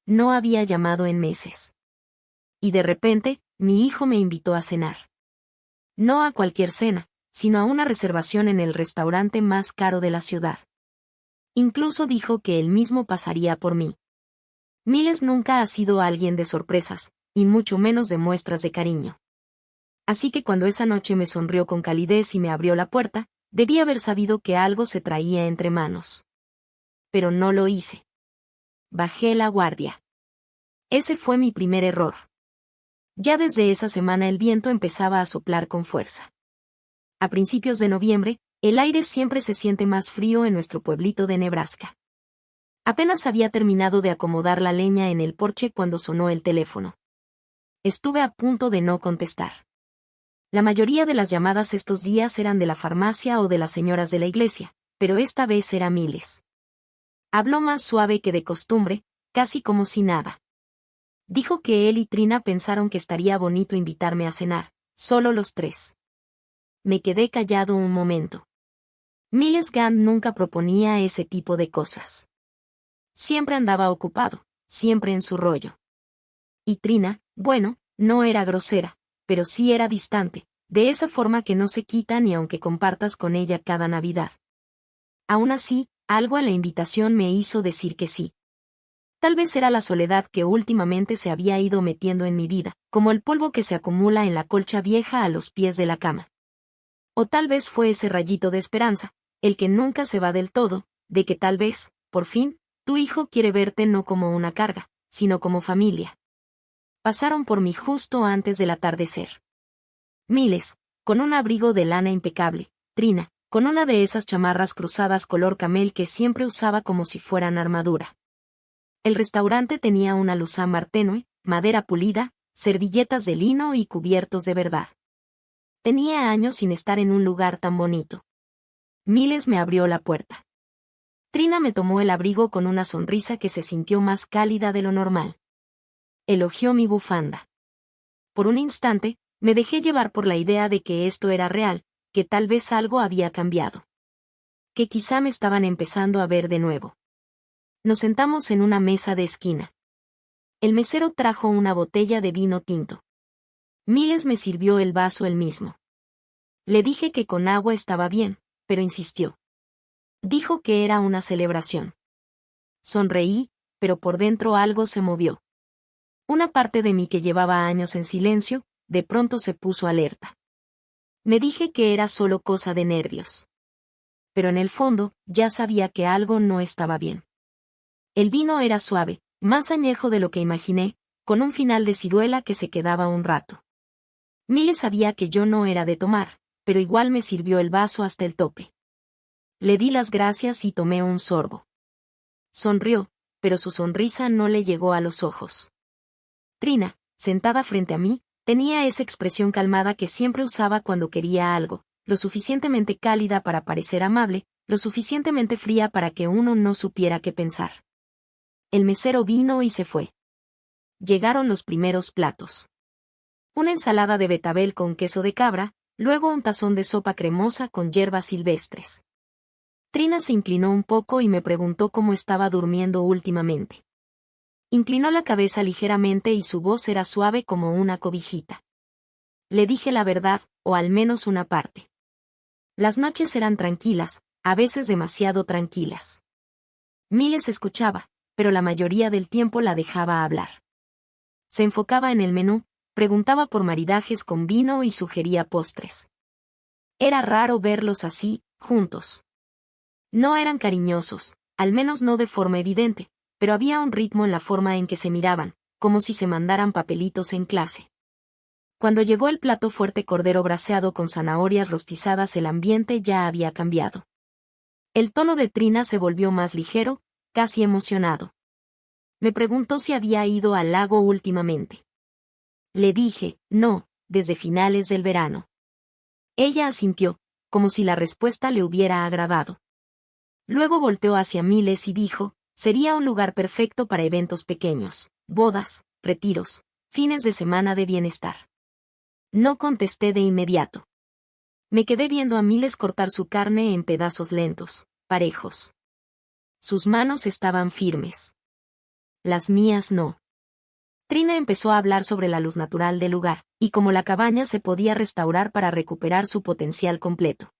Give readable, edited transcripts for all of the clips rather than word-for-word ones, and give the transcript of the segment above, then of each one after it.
no había llamado en meses. Y de repente, mi hijo me invitó a cenar. No a cualquier cena, sino a una reservación en el restaurante más caro de la ciudad. Incluso dijo que él mismo pasaría por mí. Miles nunca ha sido alguien de sorpresas, y mucho menos de muestras de cariño. Así que cuando esa noche me sonrió con calidez y me abrió la puerta, debí haber sabido que algo se traía entre manos. Pero no lo hice. Bajé la guardia. Ese fue mi primer error. Ya desde esa semana el viento empezaba a soplar con fuerza. A principios de noviembre, el aire siempre se siente más frío en nuestro pueblito de Nebraska. Apenas había terminado de acomodar la leña en el porche cuando sonó el teléfono. Estuve a punto de no contestar. La mayoría de las llamadas estos días eran de la farmacia o de las señoras de la iglesia, pero esta vez era Miles. Habló más suave que de costumbre, casi como si nada. Dijo que él y Trina pensaron que estaría bonito invitarme a cenar, solo los tres. Me quedé callado un momento. Miles Gant nunca proponía ese tipo de cosas. Siempre andaba ocupado, siempre en su rollo. Y Trina, bueno, no era grosera, pero sí era distante, de esa forma que no se quita ni aunque compartas con ella cada Navidad. Aún así, algo a la invitación me hizo decir que sí. Tal vez era la soledad que últimamente se había ido metiendo en mi vida, como el polvo que se acumula en la colcha vieja a los pies de la cama. O tal vez fue ese rayito de esperanza, el que nunca se va del todo, de que tal vez, por fin, tu hijo quiere verte no como una carga, sino como familia. Pasaron por mí justo antes del atardecer. Miles, con un abrigo de lana impecable, Trina, con una de esas chamarras cruzadas color camel que siempre usaba como si fueran armadura. El restaurante tenía una luz ámbar tenue, madera pulida, servilletas de lino y cubiertos de verdad. Tenía años sin estar en un lugar tan bonito. Miles me abrió la puerta. Trina me tomó el abrigo con una sonrisa que se sintió más cálida de lo normal. Elogió mi bufanda. Por un instante, me dejé llevar por la idea de que esto era real, que tal vez algo había cambiado. Que quizá me estaban empezando a ver de nuevo. Nos sentamos en una mesa de esquina. El mesero trajo una botella de vino tinto. Miles me sirvió el vaso él mismo. Le dije que con agua estaba bien, pero insistió. Dijo que era una celebración. Sonreí, pero por dentro algo se movió. Una parte de mí que llevaba años en silencio, de pronto se puso alerta. Me dije que era solo cosa de nervios. Pero en el fondo, ya sabía que algo no estaba bien. El vino era suave, más añejo de lo que imaginé, con un final de ciruela que se quedaba un rato. Miles sabía que yo no era de tomar, pero igual me sirvió el vaso hasta el tope. Le di las gracias y tomé un sorbo. Sonrió, pero su sonrisa no le llegó a los ojos. Trina, sentada frente a mí, tenía esa expresión calmada que siempre usaba cuando quería algo, lo suficientemente cálida para parecer amable, lo suficientemente fría para que uno no supiera qué pensar. El mesero vino y se fue. Llegaron los primeros platos. Una ensalada de betabel con queso de cabra, luego un tazón de sopa cremosa con hierbas silvestres. Trina se inclinó un poco y me preguntó cómo estaba durmiendo últimamente. Inclinó la cabeza ligeramente y su voz era suave como una cobijita. Le dije la verdad, o al menos una parte. Las noches eran tranquilas, a veces demasiado tranquilas. Miles escuchaba, pero la mayoría del tiempo la dejaba hablar. Se enfocaba en el menú, preguntaba por maridajes con vino y sugería postres. Era raro verlos así, juntos. No eran cariñosos, al menos no de forma evidente, pero había un ritmo en la forma en que se miraban, como si se mandaran papelitos en clase. Cuando llegó el plato fuerte cordero braseado con zanahorias rostizadas, el ambiente ya había cambiado. El tono de Trina se volvió más ligero, casi emocionado. Me preguntó si había ido al lago últimamente. Le dije, no, desde finales del verano. Ella asintió, como si la respuesta le hubiera agradado. Luego volteó hacia Miles y dijo, sería un lugar perfecto para eventos pequeños, bodas, retiros, fines de semana de bienestar. No contesté de inmediato. Me quedé viendo a Miles cortar su carne en pedazos lentos, parejos. Sus manos estaban firmes. las mías no. Trina empezó a hablar sobre la luz natural del lugar, y cómo la cabaña se podía restaurar para recuperar su potencial completo.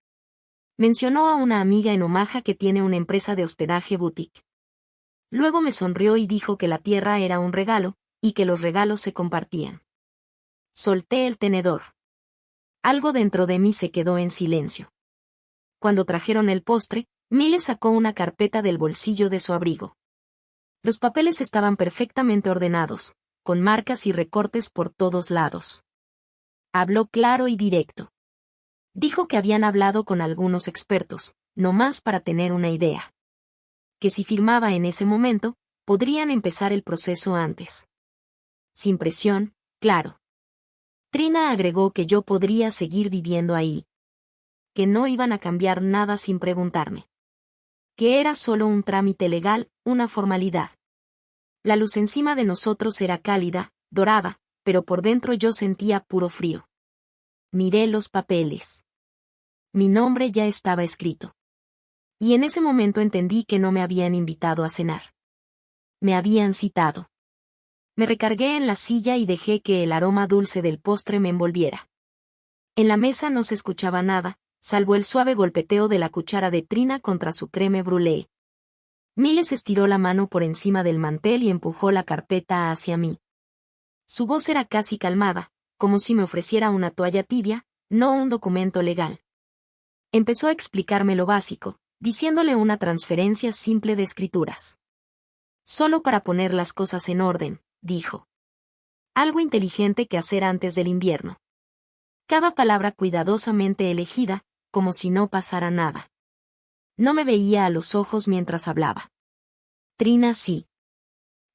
Mencionó a una amiga en Omaha que tiene una empresa de hospedaje boutique. Luego me sonrió y dijo que la tierra era un regalo, y que los regalos se compartían. Solté el tenedor. Algo dentro de mí se quedó en silencio. Cuando trajeron el postre, Miles sacó una carpeta del bolsillo de su abrigo. Los papeles estaban perfectamente ordenados, con marcas y recortes por todos lados. Habló claro y directo. Dijo que habían hablado con algunos expertos, no más para tener una idea. Que si firmaba en ese momento, podrían empezar el proceso antes. Sin presión, claro. Trina agregó que yo podría seguir viviendo ahí. Que no iban a cambiar nada sin preguntarme. Que era solo un trámite legal, una formalidad. La luz encima de nosotros era cálida, dorada, pero por dentro yo sentía puro frío. Miré los papeles. Mi nombre ya estaba escrito. Y en ese momento entendí que no me habían invitado a cenar. Me habían citado. Me recargué en la silla y dejé que el aroma dulce del postre me envolviera. En la mesa no se escuchaba nada, salvo el suave golpeteo de la cuchara de Trina contra su crème brûlée. Miles estiró la mano por encima del mantel y empujó la carpeta hacia mí. Su voz era casi calmada, como si me ofreciera una toalla tibia, no un documento legal. Empezó a explicarme lo básico, diciéndole una transferencia simple de escrituras. Solo para poner las cosas en orden, dijo. Algo inteligente que hacer antes del invierno. Cada palabra cuidadosamente elegida, como si no pasara nada. No me veía a los ojos mientras hablaba. Trina sí.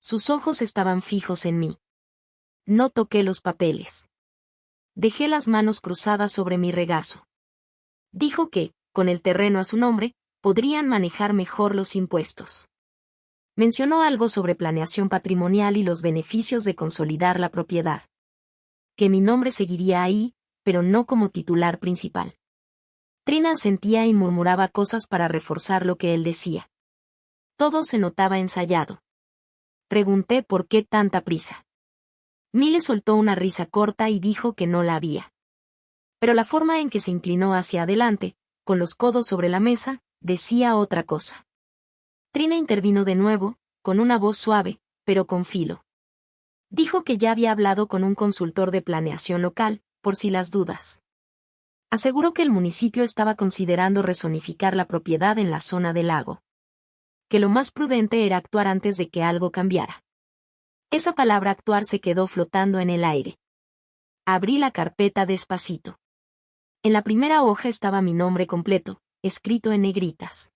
Sus ojos estaban fijos en mí. No toqué los papeles. Dejé las manos cruzadas sobre mi regazo. Dijo que, con el terreno a su nombre, podrían manejar mejor los impuestos. Mencionó algo sobre planeación patrimonial y los beneficios de consolidar la propiedad. Que mi nombre seguiría ahí, pero no como titular principal. Trina asentía y murmuraba cosas para reforzar lo que él decía. Todo se notaba ensayado. Pregunté por qué tanta prisa. Miles soltó una risa corta y dijo que no la había. Pero la forma en que se inclinó hacia adelante, con los codos sobre la mesa, decía otra cosa. Trina intervino de nuevo, con una voz suave, pero con filo. Dijo que ya había hablado con un consultor de planeación local, por si las dudas. Aseguró que el municipio estaba considerando rezonificar la propiedad en la zona del lago. Que lo más prudente era actuar antes de que algo cambiara. Esa palabra actuar se quedó flotando en el aire. Abrí la carpeta despacito. En la primera hoja estaba mi nombre completo, escrito en negritas.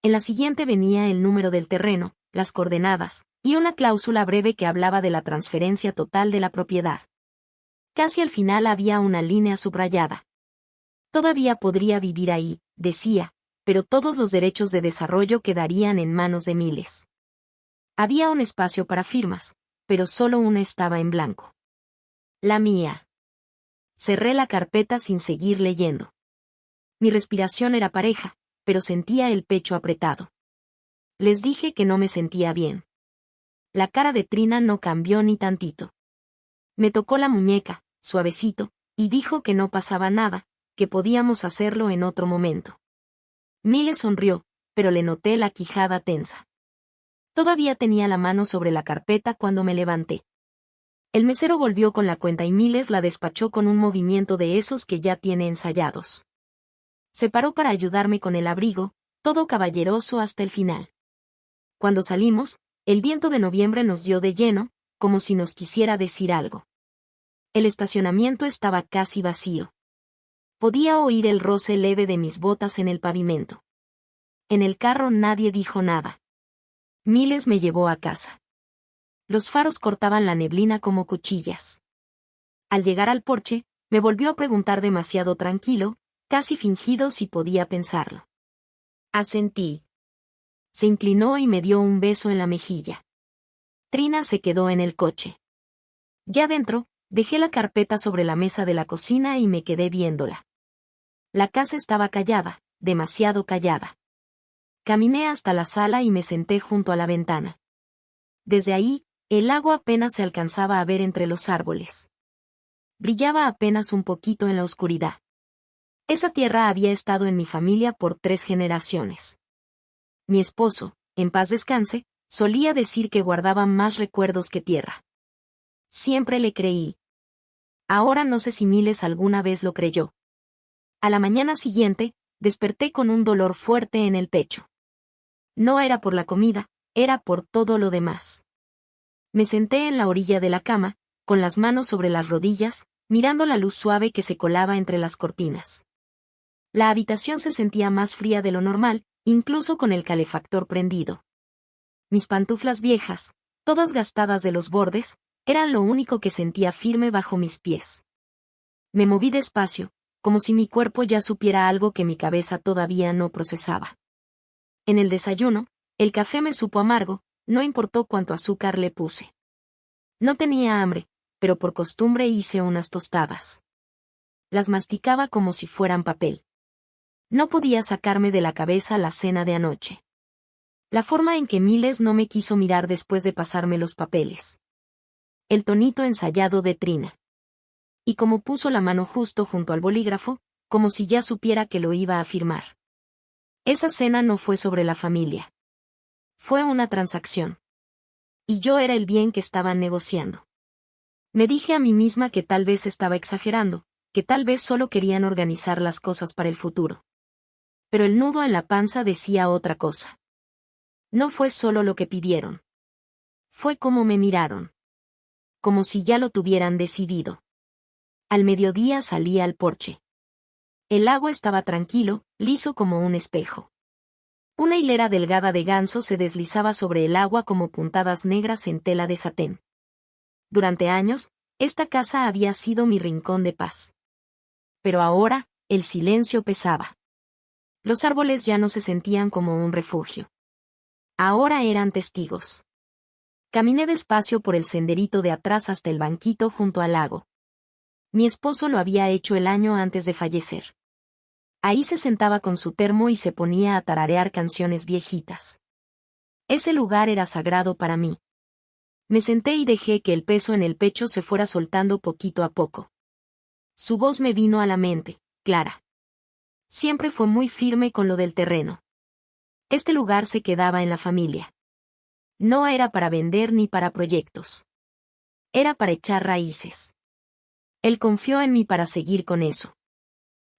En la siguiente venía el número del terreno, las coordenadas, y una cláusula breve que hablaba de la transferencia total de la propiedad. Casi al final había una línea subrayada. Todavía podría vivir ahí, decía, pero todos los derechos de desarrollo quedarían en manos de Miles. Había un espacio para firmas, pero solo una estaba en blanco. La mía. Cerré la carpeta sin seguir leyendo. Mi respiración era pareja, pero sentía el pecho apretado. Les dije que no me sentía bien. La cara de Trina no cambió ni tantito. Me tocó la muñeca, suavecito, y dijo que no pasaba nada, que podíamos hacerlo en otro momento. Miles sonrió, pero le noté la quijada tensa. Todavía tenía la mano sobre la carpeta cuando me levanté. El mesero volvió con la cuenta y Miles la despachó con un movimiento de esos que ya tiene ensayados. Se paró para ayudarme con el abrigo, todo caballeroso hasta el final. Cuando salimos, el viento de noviembre nos dio de lleno, como si nos quisiera decir algo. El estacionamiento estaba casi vacío. Podía oír el roce leve de mis botas en el pavimento. En el carro nadie dijo nada. Miles me llevó a casa. Los faros cortaban la neblina como cuchillas. Al llegar al porche, me volvió a preguntar demasiado tranquilo, casi fingido si podía pensarlo. Asentí. Se inclinó y me dio un beso en la mejilla. Trina se quedó en el coche. Ya dentro, dejé la carpeta sobre la mesa de la cocina y me quedé viéndola. La casa estaba callada, demasiado callada. Caminé hasta la sala y me senté junto a la ventana. Desde ahí, el lago apenas se alcanzaba a ver entre los árboles. Brillaba apenas un poquito en la oscuridad. Esa tierra había estado en mi familia por 3 generaciones. Mi esposo, en paz descanse, solía decir que guardaba más recuerdos que tierra. Siempre le creí. Ahora no sé si Miles alguna vez lo creyó. A la mañana siguiente, desperté con un dolor fuerte en el pecho. No era por la comida, era por todo lo demás. Me senté en la orilla de la cama, con las manos sobre las rodillas, mirando la luz suave que se colaba entre las cortinas. La habitación se sentía más fría de lo normal, incluso con el calefactor prendido. Mis pantuflas viejas, todas gastadas de los bordes, eran lo único que sentía firme bajo mis pies. Me moví despacio, como si mi cuerpo ya supiera algo que mi cabeza todavía no procesaba. En el desayuno, el café me supo amargo, no importó cuánto azúcar le puse. No tenía hambre, pero por costumbre hice unas tostadas. Las masticaba como si fueran papel. No podía sacarme de la cabeza la cena de anoche. La forma en que Miles no me quiso mirar después de pasarme los papeles. El tonito ensayado de Trina. Y como puso la mano justo junto al bolígrafo, como si ya supiera que lo iba a firmar. Esa cena no fue sobre la familia. Fue una transacción. Y yo era el bien que estaban negociando. Me dije a mí misma que tal vez estaba exagerando, que tal vez solo querían organizar las cosas para el futuro. Pero el nudo en la panza decía otra cosa. No fue solo lo que pidieron. Fue como me miraron. Como si ya lo tuvieran decidido. Al mediodía salí al porche. El agua estaba tranquilo, liso como un espejo. Una hilera delgada de gansos se deslizaba sobre el agua como puntadas negras en tela de satén. Durante años, esta casa había sido mi rincón de paz. Pero ahora, el silencio pesaba. Los árboles ya no se sentían como un refugio. Ahora eran testigos. Caminé despacio por el senderito de atrás hasta el banquito junto al lago. Mi esposo lo había hecho el año antes de fallecer. Ahí se sentaba con su termo y se ponía a tararear canciones viejitas. Ese lugar era sagrado para mí. Me senté y dejé que el peso en el pecho se fuera soltando poquito a poco. Su voz me vino a la mente, clara. Siempre fue muy firme con lo del terreno. Este lugar se quedaba en la familia. No era para vender ni para proyectos. Era para echar raíces. Él confió en mí para seguir con eso.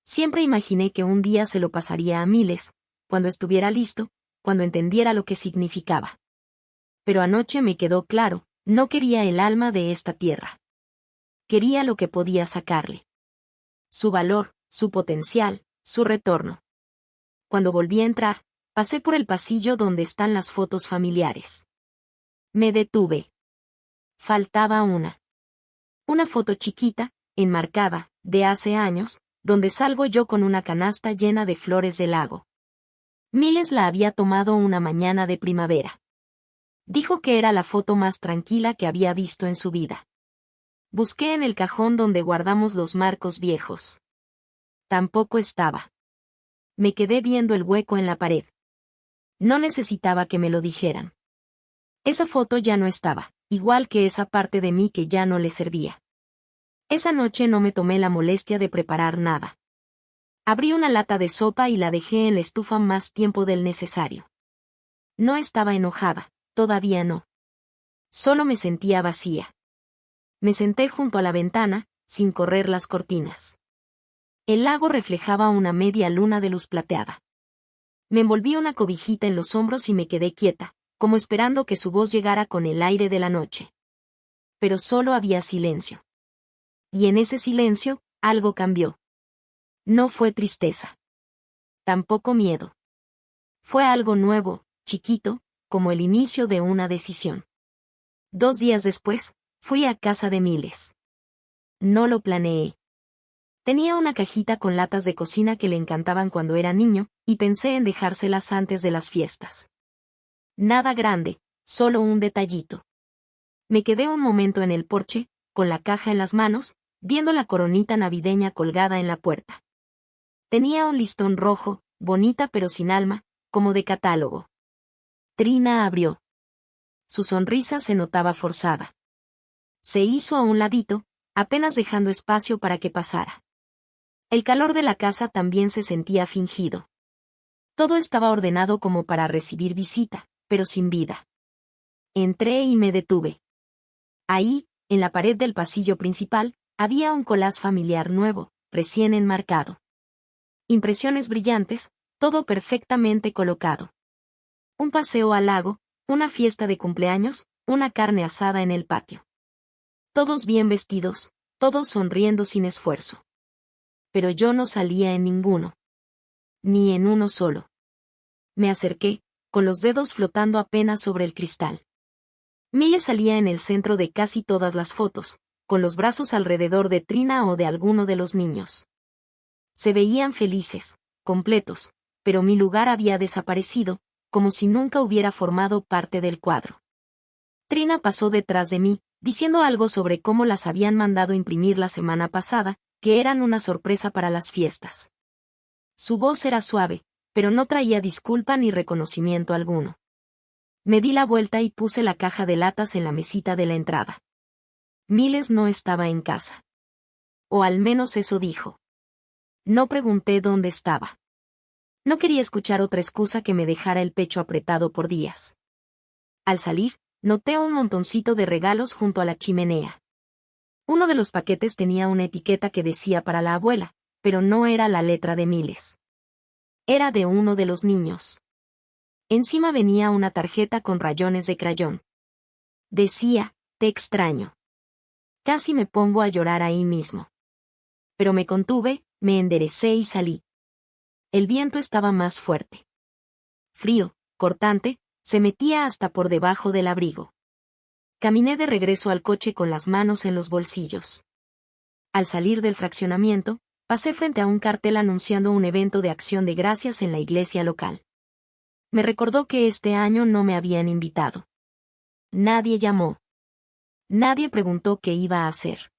Siempre imaginé que un día se lo pasaría a Miles, cuando estuviera listo, cuando entendiera lo que significaba. Pero anoche me quedó claro, no quería el alma de esta tierra. Quería lo que podía sacarle. Su valor, su potencial, su retorno. Cuando volví a entrar, pasé por el pasillo donde están las fotos familiares. Me detuve. Faltaba una. Una foto chiquita, enmarcada, de hace años, donde salgo yo con una canasta llena de flores del lago. Miles la había tomado una mañana de primavera. Dijo que era la foto más tranquila que había visto en su vida. Busqué en el cajón donde guardamos los marcos viejos. Tampoco estaba. Me quedé viendo el hueco en la pared. No necesitaba que me lo dijeran. Esa foto ya no estaba, igual que esa parte de mí que ya no le servía. Esa noche no me tomé la molestia de preparar nada. Abrí una lata de sopa y la dejé en la estufa más tiempo del necesario. No estaba enojada, todavía no. Solo me sentía vacía. Me senté junto a la ventana, sin correr las cortinas. El lago reflejaba una media luna de luz plateada. Me envolví una cobijita en los hombros y me quedé quieta, como esperando que su voz llegara con el aire de la noche. Pero solo había silencio. Y en ese silencio, algo cambió. No fue tristeza. Tampoco miedo. Fue algo nuevo, chiquito, como el inicio de una decisión. 2 días después, fui a casa de Miles. No lo planeé. Tenía una cajita con latas de cocina que le encantaban cuando era niño, y pensé en dejárselas antes de las fiestas. Nada grande, solo un detallito. Me quedé un momento en el porche, con la caja en las manos, viendo la coronita navideña colgada en la puerta. Tenía un listón rojo, bonita pero sin alma, como de catálogo. Trina abrió. Su sonrisa se notaba forzada. Se hizo a un ladito, apenas dejando espacio para que pasara. El calor de la casa también se sentía fingido. Todo estaba ordenado como para recibir visita, pero sin vida. Entré y me detuve. Ahí, en la pared del pasillo principal, había un collage familiar nuevo, recién enmarcado. Impresiones brillantes, todo perfectamente colocado. Un paseo al lago, una fiesta de cumpleaños, una carne asada en el patio. Todos bien vestidos, todos sonriendo sin esfuerzo. Pero yo no salía en ninguno. Ni en uno solo. Me acerqué, con los dedos flotando apenas sobre el cristal. Mille salía en el centro de casi todas las fotos, con los brazos alrededor de Trina o de alguno de los niños. Se veían felices, completos, pero mi lugar había desaparecido, como si nunca hubiera formado parte del cuadro. Trina pasó detrás de mí, diciendo algo sobre cómo las habían mandado imprimir la semana pasada, que eran una sorpresa para las fiestas. Su voz era suave, pero no traía disculpa ni reconocimiento alguno. Me di la vuelta y puse la caja de latas en la mesita de la entrada. Miles no estaba en casa. O al menos eso dijo. No pregunté dónde estaba. No quería escuchar otra excusa que me dejara el pecho apretado por días. Al salir, noté un montoncito de regalos junto a la chimenea. Uno de los paquetes tenía una etiqueta que decía para la abuela, pero no era la letra de Miles. Era de uno de los niños. Encima venía una tarjeta con rayones de crayón. Decía, te extraño. Casi me pongo a llorar ahí mismo. Pero me contuve, me enderecé y salí. El viento estaba más fuerte. Frío, cortante, se metía hasta por debajo del abrigo. Caminé de regreso al coche con las manos en los bolsillos. Al salir del fraccionamiento, pasé frente a un cartel anunciando un evento de acción de gracias en la iglesia local. Me recordó que este año no me habían invitado. Nadie llamó. Nadie preguntó qué iba a hacer.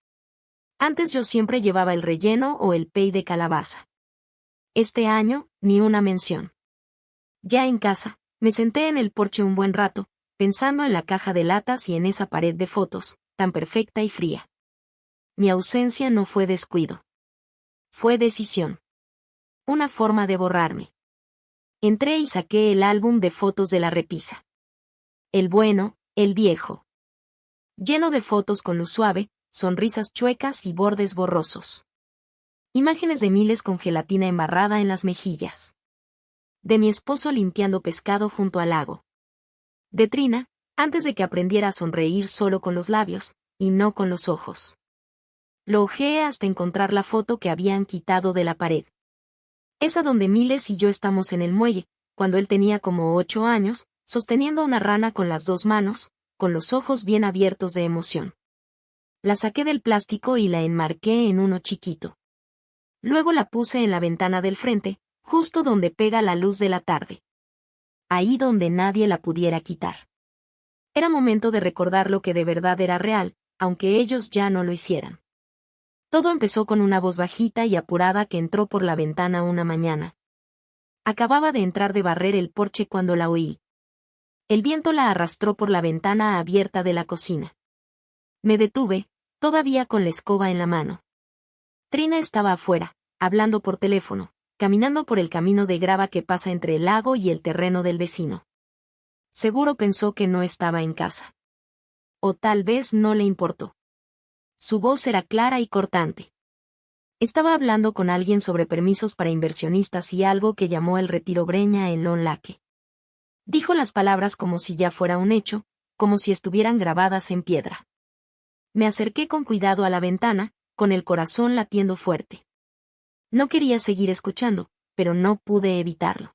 Antes yo siempre llevaba el relleno o el pay de calabaza. Este año, ni una mención. Ya en casa, me senté en el porche un buen rato, pensando en la caja de latas y en esa pared de fotos, tan perfecta y fría. Mi ausencia no fue descuido. Fue decisión. Una forma de borrarme. Entré y saqué el álbum de fotos de la repisa. El bueno, el viejo. Lleno de fotos con luz suave, sonrisas chuecas y bordes borrosos. Imágenes de Miles con gelatina embarrada en las mejillas. De mi esposo limpiando pescado junto al lago. De Trina, antes de que aprendiera a sonreír solo con los labios, y no con los ojos. Lo hojeé hasta encontrar la foto que habían quitado de la pared. Esa donde Miles y yo estamos en el muelle, cuando él tenía como 8 años, sosteniendo una rana con las 2 manos, con los ojos bien abiertos de emoción. La saqué del plástico y la enmarqué en uno chiquito. Luego la puse en la ventana del frente, justo donde pega la luz de la tarde. Ahí donde nadie la pudiera quitar. Era momento de recordar lo que de verdad era real, aunque ellos ya no lo hicieran. Todo empezó con una voz bajita y apurada que entró por la ventana una mañana. Acababa de entrar de barrer el porche cuando la oí. El viento la arrastró por la ventana abierta de la cocina. Me detuve, todavía con la escoba en la mano. Trina estaba afuera, hablando por teléfono, caminando por el camino de grava que pasa entre el lago y el terreno del vecino. Seguro pensó que no estaba en casa. O tal vez no le importó. Su voz era clara y cortante. Estaba hablando con alguien sobre permisos para inversionistas y algo que llamó el retiro Breña en Lone Lake. Dijo las palabras como si ya fuera un hecho, como si estuvieran grabadas en piedra. Me acerqué con cuidado a la ventana, con el corazón latiendo fuerte. No quería seguir escuchando, pero no pude evitarlo.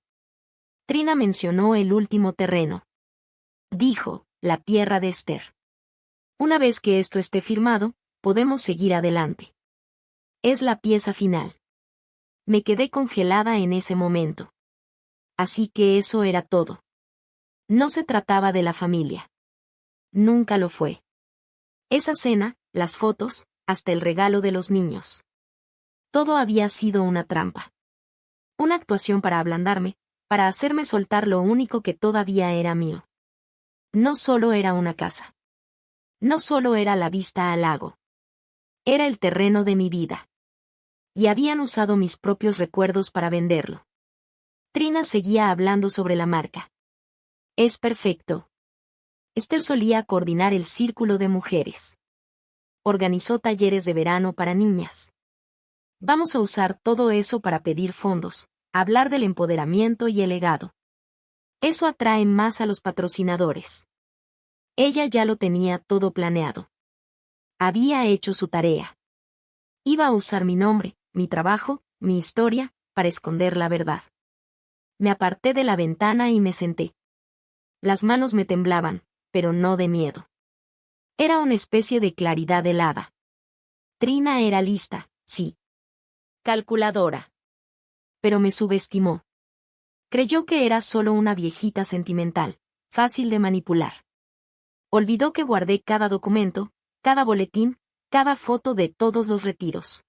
Trina mencionó el último terreno. Dijo, la tierra de Esther. Una vez que esto esté firmado, podemos seguir adelante. Es la pieza final. Me quedé congelada en ese momento. Así que eso era todo. No se trataba de la familia. Nunca lo fue. Esa cena, las fotos, hasta el regalo de los niños. Todo había sido una trampa. Una actuación para ablandarme, para hacerme soltar lo único que todavía era mío. No solo era una casa. No solo era la vista al lago. Era el terreno de mi vida. Y habían usado mis propios recuerdos para venderlo. Trina seguía hablando sobre la marca. Es perfecto. Esther solía coordinar el círculo de mujeres. Organizó talleres de verano para niñas. Vamos a usar todo eso para pedir fondos, hablar del empoderamiento y el legado. Eso atrae más a los patrocinadores. Ella ya lo tenía todo planeado. Había hecho su tarea. Iba a usar mi nombre, mi trabajo, mi historia, para esconder la verdad. Me aparté de la ventana y me senté. Las manos me temblaban, pero no de miedo. Era una especie de claridad helada. Trina era lista, sí. Calculadora. Pero me subestimó. Creyó que era solo una viejita sentimental, fácil de manipular. Olvidó que guardé cada documento, cada boletín, cada foto de todos los retiros.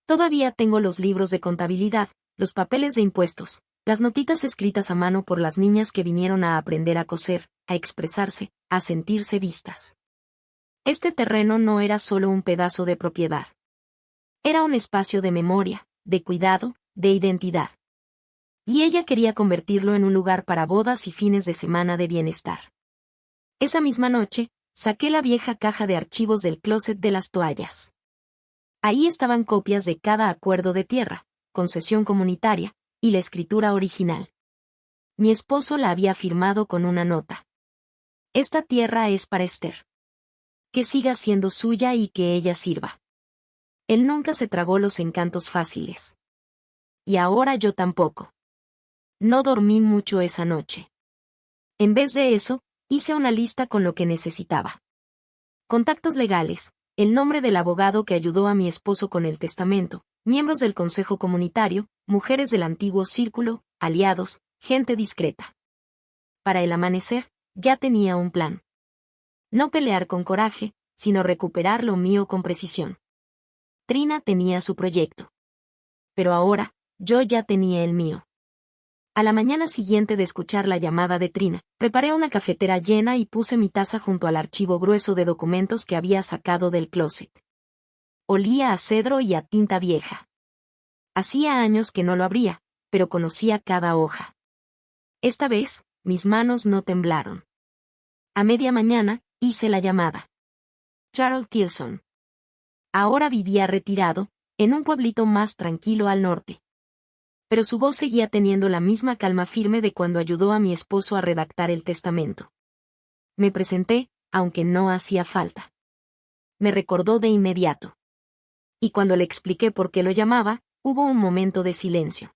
Todavía tengo los libros de contabilidad, los papeles de impuestos, las notitas escritas a mano por las niñas que vinieron a aprender a coser, a expresarse, a sentirse vistas. Este terreno no era solo un pedazo de propiedad. Era un espacio de memoria, de cuidado, de identidad. Y ella quería convertirlo en un lugar para bodas y fines de semana de bienestar. Esa misma noche, saqué la vieja caja de archivos del closet de las toallas. Ahí estaban copias de cada acuerdo de tierra, concesión comunitaria, y la escritura original. Mi esposo la había firmado con una nota. Esta tierra es para Esther. Que siga siendo suya y que ella sirva. Él nunca se tragó los encantos fáciles. Y ahora yo tampoco. No dormí mucho esa noche. En vez de eso, hice una lista con lo que necesitaba. Contactos legales, el nombre del abogado que ayudó a mi esposo con el testamento, miembros del consejo comunitario, mujeres del antiguo círculo, aliados, gente discreta. Para el amanecer, ya tenía un plan. No pelear con coraje, sino recuperar lo mío con precisión. Trina tenía su proyecto. Pero ahora, yo ya tenía el mío. A la mañana siguiente de escuchar la llamada de Trina, preparé una cafetera llena y puse mi taza junto al archivo grueso de documentos que había sacado del closet. Olía a cedro y a tinta vieja. Hacía años que no lo abría, pero conocía cada hoja. Esta vez, mis manos no temblaron. A media mañana, hice la llamada. Charles Tilson. Ahora vivía retirado, en un pueblito más tranquilo al norte. Pero su voz seguía teniendo la misma calma firme de cuando ayudó a mi esposo a redactar el testamento. Me presenté, aunque no hacía falta. Me recordó de inmediato. Y cuando le expliqué por qué lo llamaba, hubo un momento de silencio.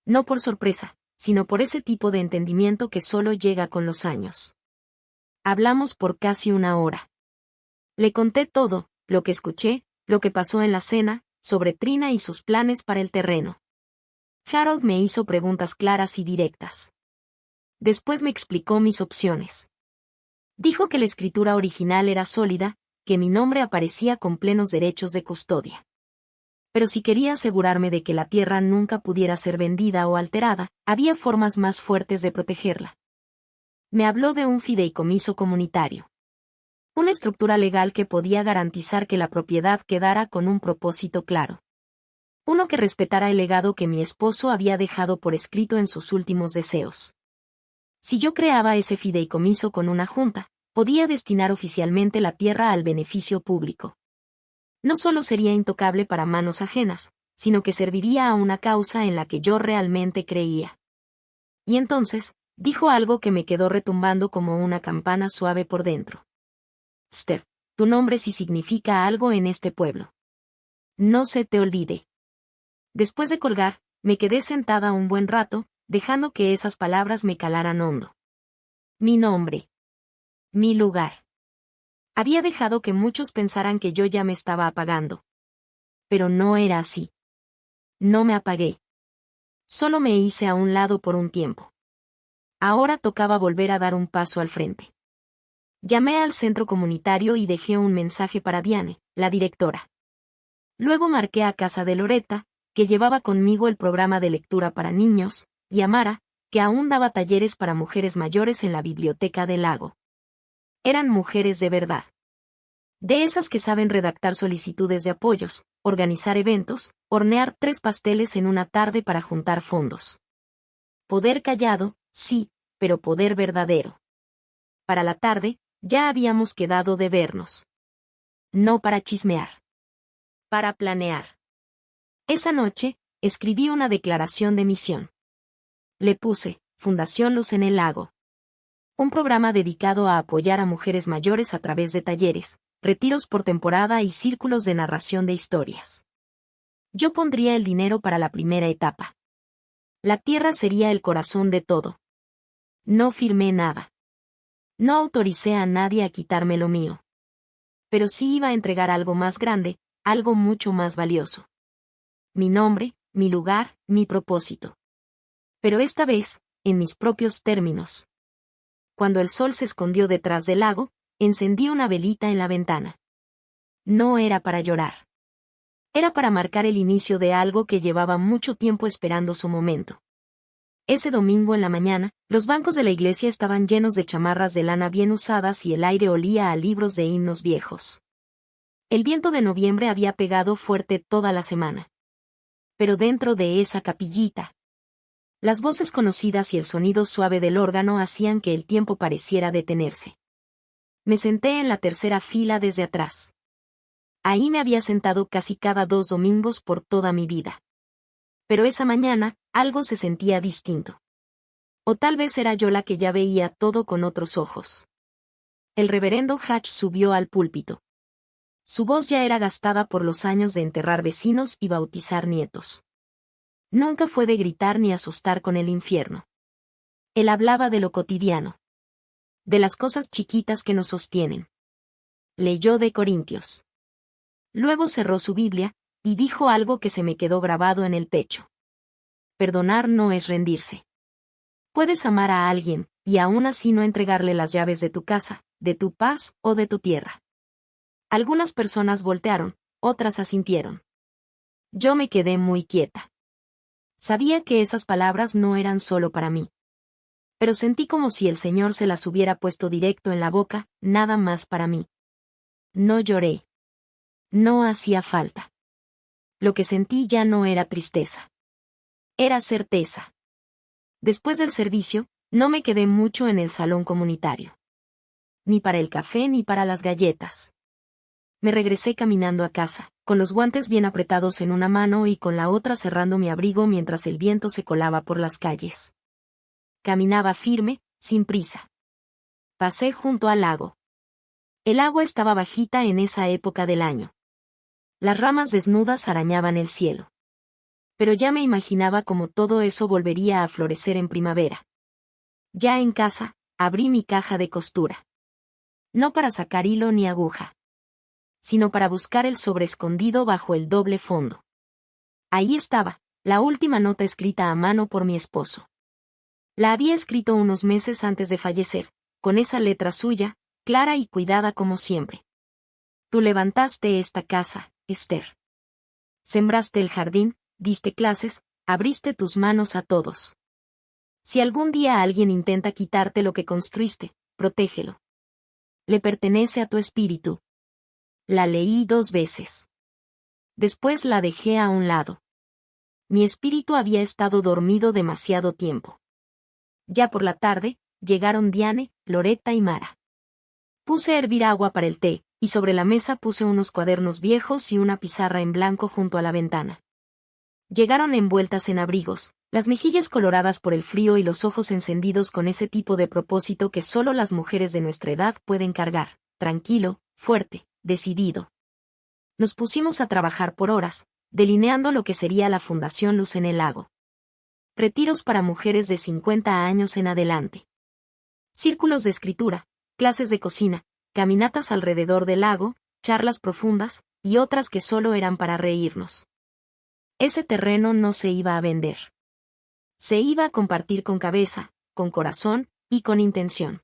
No por sorpresa, sino por ese tipo de entendimiento que solo llega con los años. Hablamos por casi una hora. Le conté todo, lo que escuché, lo que pasó en la cena, sobre Trina y sus planes para el terreno. Harold me hizo preguntas claras y directas. Después me explicó mis opciones. Dijo que la escritura original era sólida, que mi nombre aparecía con plenos derechos de custodia. Pero si quería asegurarme de que la tierra nunca pudiera ser vendida o alterada, había formas más fuertes de protegerla. Me habló de un fideicomiso comunitario. Una estructura legal que podía garantizar que la propiedad quedara con un propósito claro. Uno que respetara el legado que mi esposo había dejado por escrito en sus últimos deseos. Si yo creaba ese fideicomiso con una junta, podía destinar oficialmente la tierra al beneficio público. No solo sería intocable para manos ajenas, sino que serviría a una causa en la que yo realmente creía. Y entonces, dijo algo que me quedó retumbando como una campana suave por dentro. Esther, tu nombre sí significa algo en este pueblo. No se te olvide. Después de colgar, me quedé sentada un buen rato, dejando que esas palabras me calaran hondo. Mi nombre. Mi lugar. Había dejado que muchos pensaran que yo ya me estaba apagando. Pero no era así. No me apagué. Solo me hice a un lado por un tiempo. Ahora tocaba volver a dar un paso al frente. Llamé al centro comunitario y dejé un mensaje para Diane, la directora. Luego marqué a casa de Loretta, que llevaba conmigo el programa de lectura para niños, y a Mara, que aún daba talleres para mujeres mayores en la biblioteca del lago. Eran mujeres de verdad. De esas que saben redactar solicitudes de apoyos, organizar eventos, hornear 3 pasteles en una tarde para juntar fondos. Poder callado, sí, pero poder verdadero. Para la tarde, ya habíamos quedado de vernos. No para chismear. Para planear. Esa noche, escribí una declaración de misión. Le puse, Fundación Luz en el Lago. Un programa dedicado a apoyar a mujeres mayores a través de talleres, retiros por temporada y círculos de narración de historias. Yo pondría el dinero para la primera etapa. La tierra sería el corazón de todo. No firmé nada. No autoricé a nadie a quitarme lo mío. Pero sí iba a entregar algo más grande, algo mucho más valioso. Mi nombre, mi lugar, mi propósito. Pero esta vez, en mis propios términos. Cuando el sol se escondió detrás del lago, encendí una velita en la ventana. No era para llorar. Era para marcar el inicio de algo que llevaba mucho tiempo esperando su momento. Ese domingo en la mañana, los bancos de la iglesia estaban llenos de chamarras de lana bien usadas y el aire olía a libros de himnos viejos. El viento de noviembre había pegado fuerte toda la semana. Pero dentro de esa capillita, las voces conocidas y el sonido suave del órgano hacían que el tiempo pareciera detenerse. Me senté en la tercera fila desde atrás. Ahí me había sentado casi cada 2 domingos por toda mi vida. Pero esa mañana, algo se sentía distinto. O tal vez era yo la que ya veía todo con otros ojos. El reverendo Hatch subió al púlpito. Su voz ya era gastada por los años de enterrar vecinos y bautizar nietos. Nunca fue de gritar ni asustar con el infierno. Él hablaba de lo cotidiano. De las cosas chiquitas que nos sostienen. Leyó de Corintios. Luego cerró su Biblia, y dijo algo que se me quedó grabado en el pecho. Perdonar no es rendirse. Puedes amar a alguien, y aún así no entregarle las llaves de tu casa, de tu paz o de tu tierra. Algunas personas voltearon, otras asintieron. Yo me quedé muy quieta. Sabía que esas palabras no eran solo para mí. Pero sentí como si el Señor se las hubiera puesto directo en la boca, nada más para mí. No lloré. No hacía falta. Lo que sentí ya no era tristeza. Era certeza. Después del servicio, no me quedé mucho en el salón comunitario. Ni para el café ni para las galletas. Me regresé caminando a casa, con los guantes bien apretados en una mano y con la otra cerrando mi abrigo mientras el viento se colaba por las calles. Caminaba firme, sin prisa. Pasé junto al lago. El agua estaba bajita en esa época del año. Las ramas desnudas arañaban el cielo. Pero ya me imaginaba cómo todo eso volvería a florecer en primavera. Ya en casa, abrí mi caja de costura. No para sacar hilo ni aguja, sino para buscar el sobre escondido bajo el doble fondo. Ahí estaba, la última nota escrita a mano por mi esposo. La había escrito unos meses antes de fallecer, con esa letra suya, clara y cuidada como siempre. Tú levantaste esta casa, Esther. Sembraste el jardín, diste clases, abriste tus manos a todos. Si algún día alguien intenta quitarte lo que construiste, protégelo. Le pertenece a tu espíritu. La leí 2 veces. Después la dejé a un lado. Mi espíritu había estado dormido demasiado tiempo. Ya por la tarde, llegaron Diane, Loretta y Mara. Puse a hervir agua para el té, y sobre la mesa puse unos cuadernos viejos y una pizarra en blanco junto a la ventana. Llegaron envueltas en abrigos, las mejillas coloradas por el frío y los ojos encendidos con ese tipo de propósito que solo las mujeres de nuestra edad pueden cargar, tranquilo, fuerte, decidido. Nos pusimos a trabajar por horas, delineando lo que sería la Fundación Luz en el Lago. Retiros para mujeres de 50 años en adelante. Círculos de escritura, clases de cocina, caminatas alrededor del lago, charlas profundas, y otras que solo eran para reírnos. Ese terreno no se iba a vender. Se iba a compartir con cabeza, con corazón, y con intención.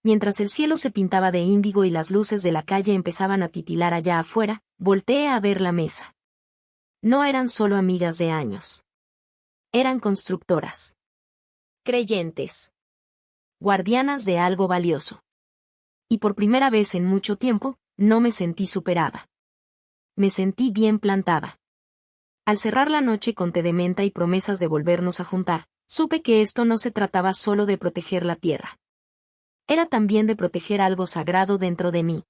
Mientras el cielo se pintaba de índigo y las luces de la calle empezaban a titilar allá afuera, volteé a ver la mesa. No eran solo amigas de años. Eran constructoras. Creyentes. Guardianas de algo valioso. Y por primera vez en mucho tiempo, no me sentí superada. Me sentí bien plantada. Al cerrar la noche con té de menta y promesas de volvernos a juntar, supe que esto no se trataba solo de proteger la tierra. Era también de proteger algo sagrado dentro de mí.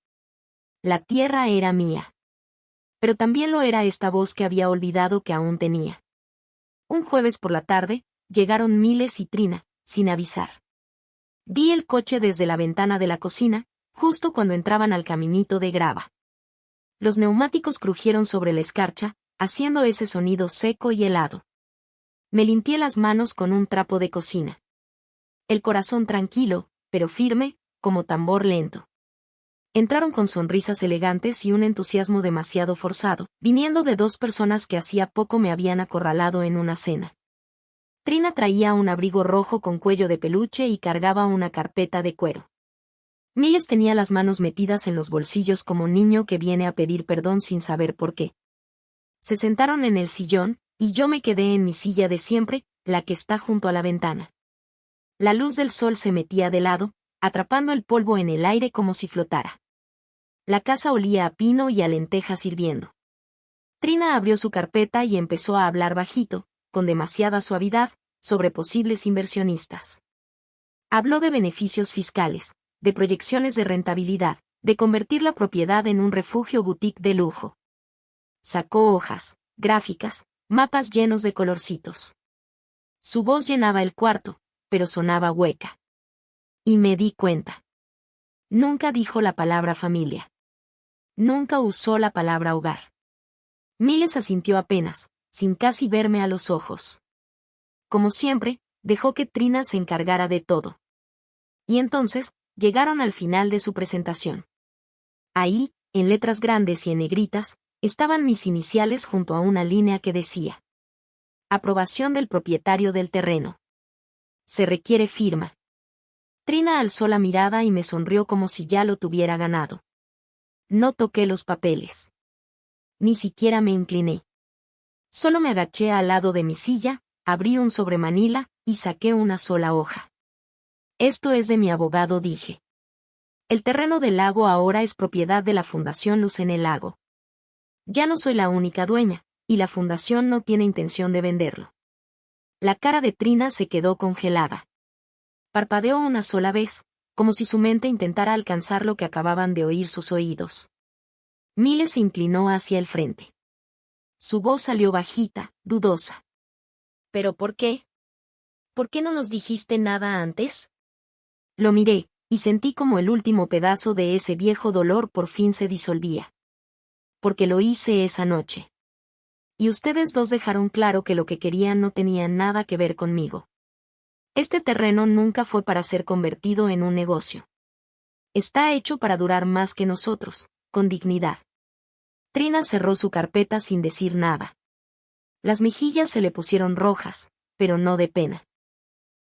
La tierra era mía. Pero también lo era esta voz que había olvidado que aún tenía. Un jueves por la tarde, llegaron Miles y Trina, sin avisar. Vi el coche desde la ventana de la cocina, justo cuando entraban al caminito de grava. Los neumáticos crujieron sobre la escarcha, haciendo ese sonido seco y helado. Me limpié las manos con un trapo de cocina. El corazón tranquilo, pero firme, como tambor lento. Entraron con sonrisas elegantes y un entusiasmo demasiado forzado, viniendo de dos personas que hacía poco me habían acorralado en una cena. Trina traía un abrigo rojo con cuello de peluche y cargaba una carpeta de cuero. Miles tenía las manos metidas en los bolsillos como niño que viene a pedir perdón sin saber por qué. Se sentaron en el sillón, y yo me quedé en mi silla de siempre, la que está junto a la ventana. La luz del sol se metía de lado, atrapando el polvo en el aire como si flotara. La casa olía a pino y a lentejas hirviendo. Trina abrió su carpeta y empezó a hablar bajito, con demasiada suavidad, sobre posibles inversionistas. Habló de beneficios fiscales, de proyecciones de rentabilidad, de convertir la propiedad en un refugio boutique de lujo. Sacó hojas, gráficas, mapas llenos de colorcitos. Su voz llenaba el cuarto, pero sonaba hueca. Y me di cuenta. Nunca dijo la palabra familia. Nunca usó la palabra hogar. Miles asintió apenas, sin casi verme a los ojos. Como siempre, dejó que Trina se encargara de todo. Y entonces, llegaron al final de su presentación. Ahí, en letras grandes y en negritas, estaban mis iniciales junto a una línea que decía: aprobación del propietario del terreno. Se requiere firma. Trina alzó la mirada y me sonrió como si ya lo tuviera ganado. No toqué los papeles. Ni siquiera me incliné. Solo me agaché al lado de mi silla, abrí un sobremanila, y saqué una sola hoja. Esto es de mi abogado, dije. El terreno del lago ahora es propiedad de la Fundación Luz en el Lago. Ya no soy la única dueña, y la fundación no tiene intención de venderlo. La cara de Trina se quedó congelada. Parpadeó una sola vez, como si su mente intentara alcanzar lo que acababan de oír sus oídos. Miles se inclinó hacia el frente. Su voz salió bajita, dudosa. ¿Pero por qué? ¿Por qué no nos dijiste nada antes? Lo miré, y sentí como el último pedazo de ese viejo dolor por fin se disolvía. Porque lo hice esa noche. Y ustedes dos dejaron claro que lo que querían no tenía nada que ver conmigo. Este terreno nunca fue para ser convertido en un negocio. Está hecho para durar más que nosotros, con dignidad. Trina cerró su carpeta sin decir nada. Las mejillas se le pusieron rojas, pero no de pena.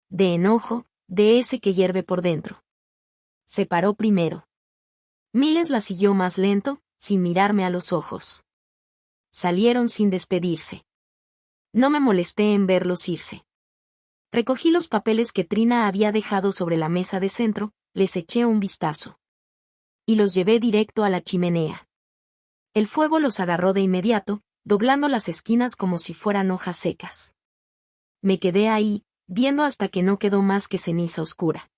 De enojo, de ese que hierve por dentro. Se paró primero. Miles la siguió más lento, sin mirarme a los ojos. Salieron sin despedirse. No me molesté en verlos irse. Recogí los papeles que Trina había dejado sobre la mesa de centro, les eché un vistazo. Y los llevé directo a la chimenea. El fuego los agarró de inmediato, doblando las esquinas como si fueran hojas secas. Me quedé ahí, viendo hasta que no quedó más que ceniza oscura.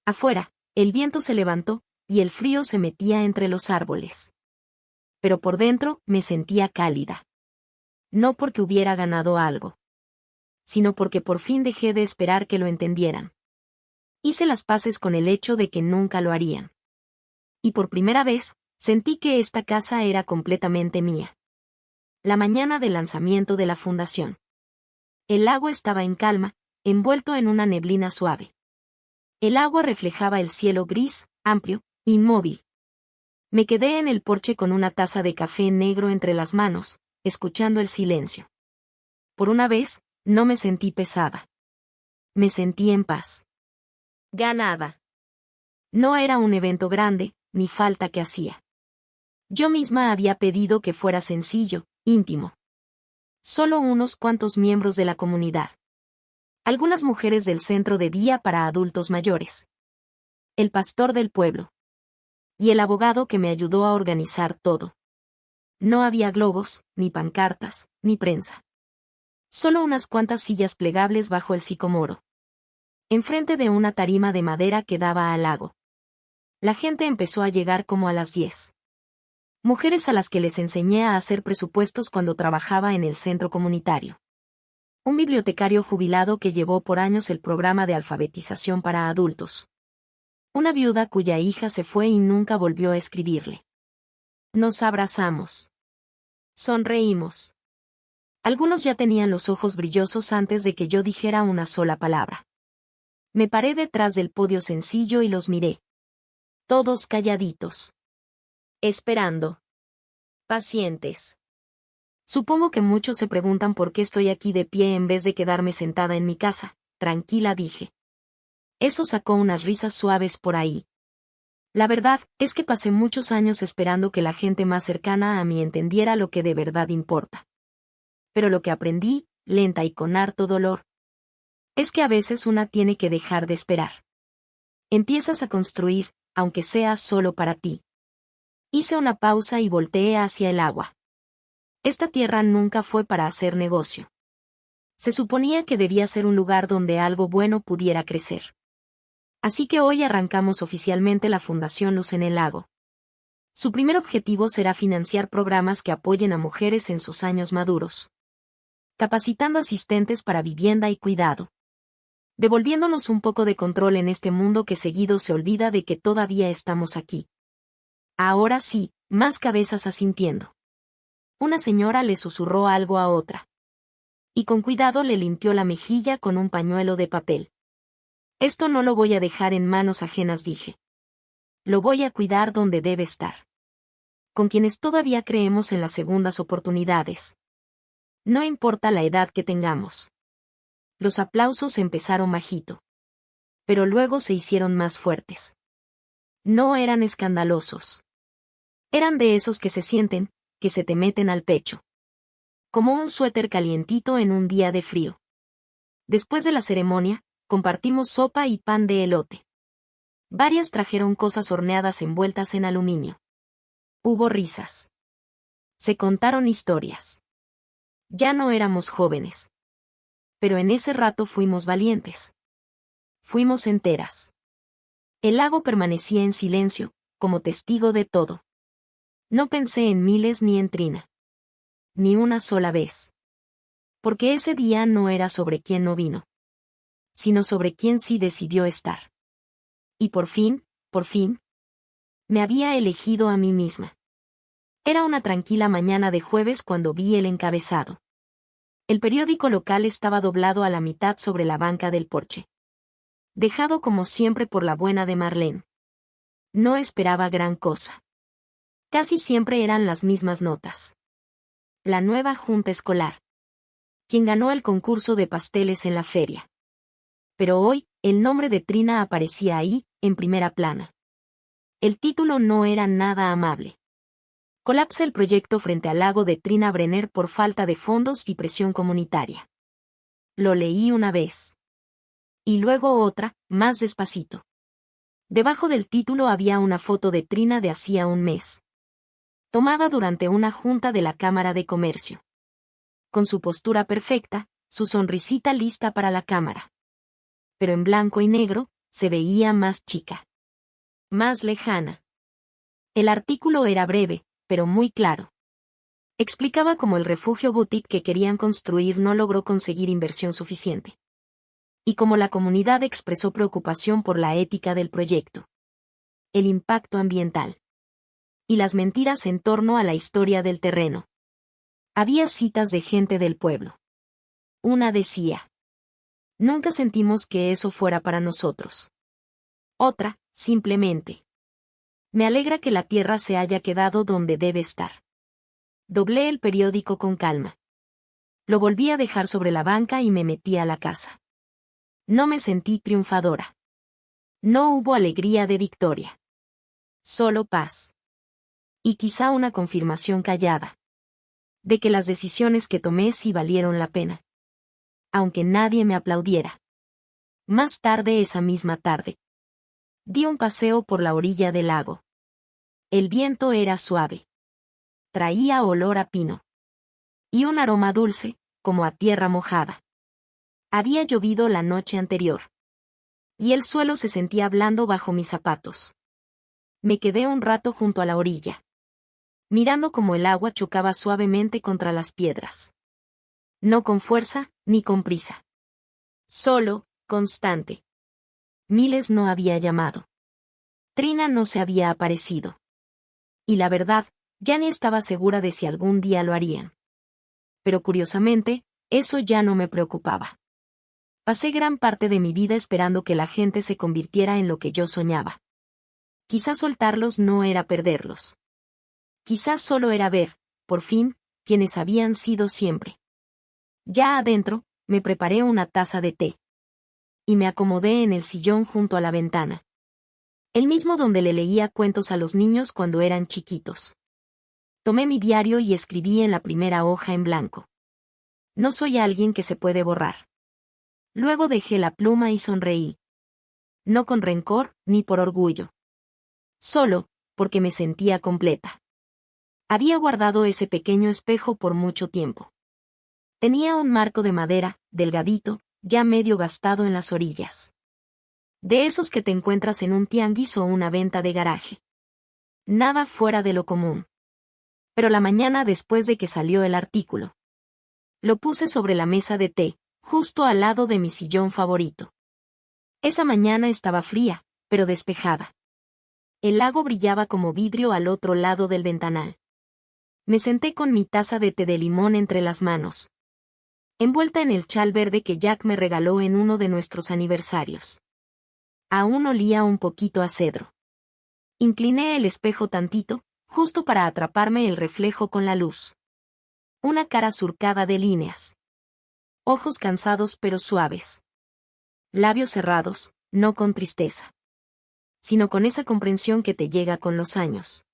Afuera, el viento se levantó, y el frío se metía entre los árboles. Pero por dentro me sentía cálida. No porque hubiera ganado algo, sino porque por fin dejé de esperar que lo entendieran. Hice las paces con el hecho de que nunca lo harían. Y por primera vez, sentí que esta casa era completamente mía. La mañana del lanzamiento de la fundación. El lago estaba en calma, envuelto en una neblina suave. El agua reflejaba el cielo gris, amplio, inmóvil. Me quedé en el porche con una taza de café negro entre las manos, escuchando el silencio. Por una vez, no me sentí pesada. Me sentí en paz. Ganada. No era un evento grande, ni falta que hacía. Yo misma había pedido que fuera sencillo, íntimo. Solo unos cuantos miembros de la comunidad. Algunas mujeres del centro de día para adultos mayores. El pastor del pueblo. Y el abogado que me ayudó a organizar todo. No había globos, ni pancartas, ni prensa. Solo unas cuantas sillas plegables bajo el sicomoro. Enfrente de una tarima de madera que daba al lago. La gente empezó a llegar como a las 10. Mujeres a las que les enseñé a hacer presupuestos cuando trabajaba en el centro comunitario. Un bibliotecario jubilado que llevó por años el programa de alfabetización para adultos. Una viuda cuya hija se fue y nunca volvió a escribirle. Nos abrazamos. Sonreímos. Algunos ya tenían los ojos brillosos antes de que yo dijera una sola palabra. Me paré detrás del podio sencillo y los miré. Todos calladitos. Esperando. Pacientes. Supongo que muchos se preguntan por qué estoy aquí de pie en vez de quedarme sentada en mi casa. Tranquila, dije. Eso sacó unas risas suaves por ahí. La verdad es que pasé muchos años esperando que la gente más cercana a mí entendiera lo que de verdad importa. Pero lo que aprendí, lenta y con harto dolor, es que a veces una tiene que dejar de esperar. Empiezas a construir, aunque sea solo para ti. Hice una pausa y volteé hacia el agua. Esta tierra nunca fue para hacer negocio. Se suponía que debía ser un lugar donde algo bueno pudiera crecer. Así que hoy arrancamos oficialmente la Fundación Luz en el Lago. Su primer objetivo será financiar programas que apoyen a mujeres en sus años maduros. Capacitando asistentes para vivienda y cuidado. Devolviéndonos un poco de control en este mundo que seguido se olvida de que todavía estamos aquí. Ahora sí, más cabezas asintiendo. Una señora le susurró algo a otra. Y con cuidado le limpió la mejilla con un pañuelo de papel. Esto no lo voy a dejar en manos ajenas, dije. Lo voy a cuidar donde debe estar. Con quienes todavía creemos en las segundas oportunidades. No importa la edad que tengamos. Los aplausos empezaron bajito. Pero luego se hicieron más fuertes. No eran escandalosos. Eran de esos que se sienten, que se te meten al pecho. Como un suéter calientito en un día de frío. Después de la ceremonia, compartimos sopa y pan de elote. Varias trajeron cosas horneadas envueltas en aluminio. Hubo risas. Se contaron historias. Ya no éramos jóvenes. Pero en ese rato fuimos valientes. Fuimos enteras. El lago permanecía en silencio, como testigo de todo. No pensé en Miles ni en Trina. Ni una sola vez. Porque ese día no era sobre quién no vino. Sino sobre quién sí decidió estar. Y por fin, me había elegido a mí misma. Era una tranquila mañana de jueves cuando vi el encabezado. El periódico local estaba doblado a la mitad sobre la banca del porche. Dejado como siempre por la buena de Marlene. No esperaba gran cosa. Casi siempre eran las mismas notas. La nueva junta escolar. Quien ganó el concurso de pasteles en la feria. Pero hoy, el nombre de Trina aparecía ahí, en primera plana. El título no era nada amable. Colapsa el proyecto frente al lago de Trina Brenner por falta de fondos y presión comunitaria. Lo leí una vez. Y luego otra, más despacito. Debajo del título había una foto de Trina de hacía un mes. Tomada durante una junta de la Cámara de Comercio. Con su postura perfecta, su sonrisita lista para la cámara. Pero en blanco y negro, se veía más chica. Más lejana. El artículo era breve, pero muy claro. Explicaba cómo el refugio boutique que querían construir no logró conseguir inversión suficiente. Y cómo la comunidad expresó preocupación por la ética del proyecto. El impacto ambiental. Y las mentiras en torno a la historia del terreno. Había citas de gente del pueblo. Una decía: nunca sentimos que eso fuera para nosotros. Otra, simplemente: me alegra que la tierra se haya quedado donde debe estar. Doblé el periódico con calma. Lo volví a dejar sobre la banca y me metí a la casa. No me sentí triunfadora. No hubo alegría de victoria. Solo paz. Y quizá una confirmación callada. De que las decisiones que tomé sí valieron la pena. aunque nadie me aplaudiera. Más tarde esa misma tarde, di un paseo por la orilla del lago. El viento era suave. Traía olor a pino. Y un aroma dulce, como a tierra mojada. Había llovido la noche anterior. Y el suelo se sentía blando bajo mis zapatos. Me quedé un rato junto a la orilla, mirando cómo el agua chocaba suavemente contra las piedras. No con fuerza, ni con prisa. Solo, constante. Miles no había llamado. Trina no se había aparecido. Y la verdad, ya ni estaba segura de si algún día lo harían. Pero curiosamente, eso ya no me preocupaba. Pasé gran parte de mi vida esperando que la gente se convirtiera en lo que yo soñaba. Quizás soltarlos no era perderlos. Quizás solo era ver, por fin, quienes habían sido siempre. Ya adentro, me preparé una taza de té. Y me acomodé en el sillón junto a la ventana. El mismo donde le leía cuentos a los niños cuando eran chiquitos. Tomé mi diario y escribí en la primera hoja en blanco. No soy alguien que se puede borrar. Luego dejé la pluma y sonreí. No con rencor, ni por orgullo. Solo, porque me sentía completa. Había guardado ese pequeño espejo por mucho tiempo. Tenía un marco de madera, delgadito, ya medio gastado en las orillas. De esos que te encuentras en un tianguis o una venta de garaje. Nada fuera de lo común. Pero la mañana después de que salió el artículo, lo puse sobre la mesa de té, justo al lado de mi sillón favorito. Esa mañana estaba fría, pero despejada. El lago brillaba como vidrio al otro lado del ventanal. Me senté con mi taza de té de limón entre las manos, envuelta en el chal verde que Jack me regaló en uno de nuestros aniversarios. Aún olía un poquito a cedro. Incliné el espejo tantito, justo para atraparme el reflejo con la luz. Una cara surcada de líneas. Ojos cansados pero suaves. Labios cerrados, no con tristeza, sino con esa comprensión que te llega con los años.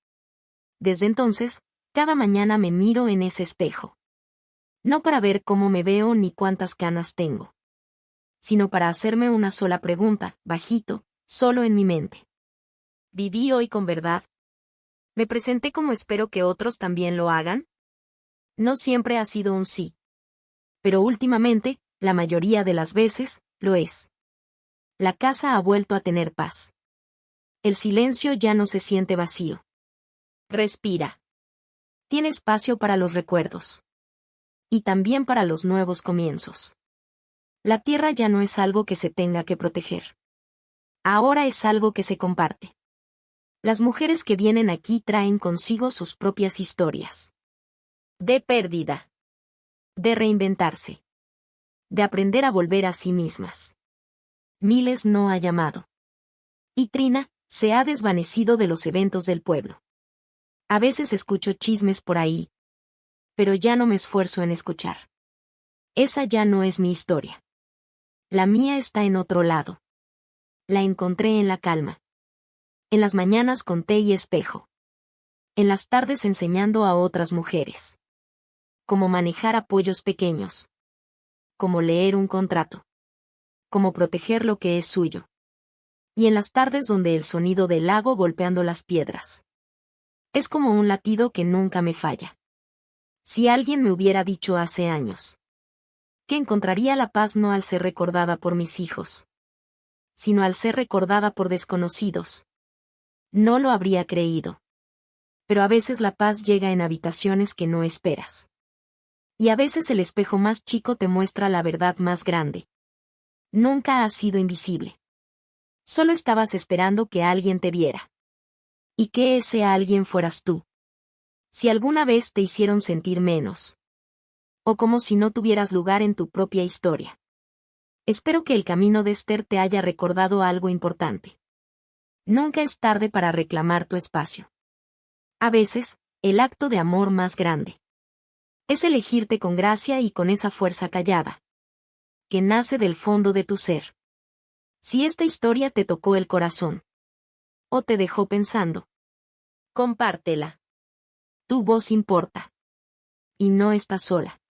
Desde entonces, cada mañana me miro en ese espejo. No para ver cómo me veo ni cuántas canas tengo, sino para hacerme una sola pregunta, bajito, solo en mi mente. ¿Viví hoy con verdad? ¿Me presenté como espero que otros también lo hagan? No siempre ha sido un sí. Pero últimamente, la mayoría de las veces, lo es. La casa ha vuelto a tener paz. El silencio ya no se siente vacío. Respira. Tiene espacio para los recuerdos. Y también para los nuevos comienzos. La tierra ya no es algo que se tenga que proteger. Ahora es algo que se comparte. Las mujeres que vienen aquí traen consigo sus propias historias. De pérdida. De reinventarse. De aprender a volver a sí mismas. Miles no ha llamado. Y Trina se ha desvanecido de los eventos del pueblo. A veces escucho chismes por ahí. Pero ya no me esfuerzo en escuchar. Esa ya no es mi historia. La mía está en otro lado. La encontré en la calma. En las mañanas con té y espejo. En las tardes enseñando a otras mujeres. Cómo manejar apoyos pequeños. Cómo leer un contrato. Cómo proteger lo que es suyo. Y en las tardes donde el sonido del lago golpeando las piedras. Es como un latido que nunca me falla. Si alguien me hubiera dicho hace años que encontraría la paz no al ser recordada por mis hijos, sino al ser recordada por desconocidos, no lo habría creído. Pero a veces la paz llega en habitaciones que no esperas. Y a veces el espejo más chico te muestra la verdad más grande. Nunca has sido invisible. Solo estabas esperando que alguien te viera. Y que ese alguien fueras tú. Si alguna vez te hicieron sentir menos. O como si no tuvieras lugar en tu propia historia. Espero que el camino de Esther te haya recordado algo importante. Nunca es tarde para reclamar tu espacio. A veces, el acto de amor más grande es elegirte con gracia y con esa fuerza callada que nace del fondo de tu ser. Si esta historia te tocó el corazón o te dejó pensando, compártela. Tu voz importa. Y no estás sola.